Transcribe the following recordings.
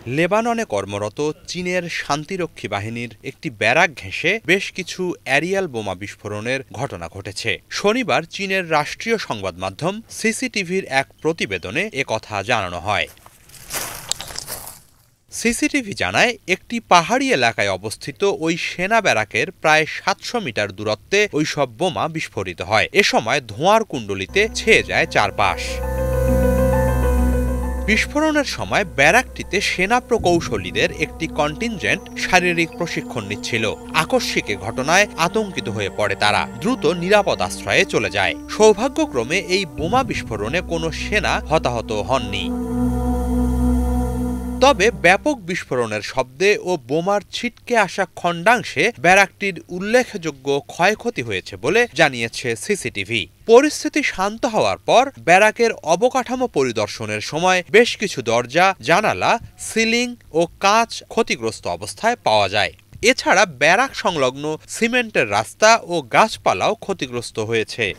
লেবাননে কর্মরত চীনের শান্তিরক্ষী বাহিনীর একটি ব্যারাক ঘেঁষে বেশ কিছু অ্যারিয়াল বোমা বিস্ফোরণের ঘটনা ঘটেছে। শনিবার চীনের রাষ্ট্রীয় সংবাদ মাধ্যম সিসিটিভির এক প্রতিবেদনে একথা জানানো হয়। সিসিটিভি জানায়, একটি পাহাড়ি এলাকায় অবস্থিত ওই সেনা ব্যারাকের প্রায় ৭০০ মিটার দূরত্বে ওইসব বোমা বিস্ফোরিত হয়। এ সময় ধোঁয়ার কুণ্ডলিতে ছেয়ে যায় চারপাশ। বিস্ফোরণের সময় ব্যারাকটিতে সেনা প্রকৌশলীদের একটি কন্টিনজেন্ট শারীরিক প্রশিক্ষণ নিচ্ছিল। আকস্মিক এ ঘটনায় আতঙ্কিত হয়ে পড়ে তারা। দ্রুত নিরাপদ আশ্রয়ে চলে যায়। সৌভাগ্যক্রমে এই বোমা বিস্ফোরণে কোনো সেনা হতাহত হননি। তবে ব্যাপক বিস্ফোরণের শব্দে ও বোমার ছিটকে আসা খণ্ডাংশে ব্যারাকটির উল্লেখযোগ্য ক্ষয়ক্ষতি হয়েছে বলে জানিয়েছে সিসিটিভি। পরিস্থিতি শান্ত হওয়ার পর ব্যারাকের অবকাঠামো পরিদর্শনের সময় বেশ কিছু দরজা, জানালা, সিলিং ও কাঁচ ক্ষতিগ্রস্ত অবস্থায় পাওয়া যায়। এছাড়া ব্যারাক সংলগ্ন সিমেন্টের রাস্তা ও গাছপালাও ক্ষতিগ্রস্ত হয়েছে।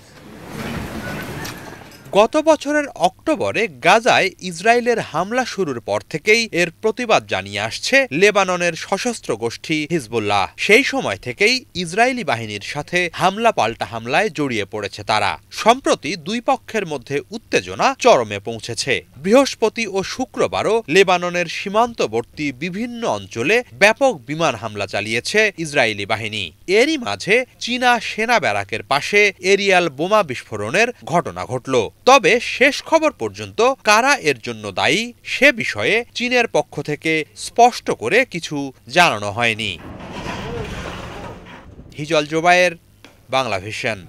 গত বছরের অক্টোবরে গাজায় ইসরায়েলের হামলা শুরুর পর থেকেই এর প্রতিবাদ জানিয়ে আসছে লেবাননের সশস্ত্র গোষ্ঠী হিজবুল্লাহ। সেই সময় থেকেই ইসরায়েলি বাহিনীর সাথে হামলা পাল্টা হামলায় জড়িয়ে পড়েছে তারা। সম্প্রতি দুই পক্ষের মধ্যে উত্তেজনা চরমে পৌঁছেছে। বৃহস্পতি ও শুক্রবারও লেবাননের সীমান্তবর্তী বিভিন্ন অঞ্চলে ব্যাপক বিমান হামলা চালিয়েছে ইসরায়েলি বাহিনী। এরই মাঝে চীনা সেনা ব্যারাকের পাশে এরিয়াল বোমা বিস্ফোরণের ঘটনা ঘটল। তবে শেষ খবর পর্যন্ত কারা এর জন্য দায়ী সে বিষয়ে চীনের পক্ষ থেকে স্পষ্ট করে কিছু জানানো হয়নি। হিজল জোবায়ের, বাংলাভিশন।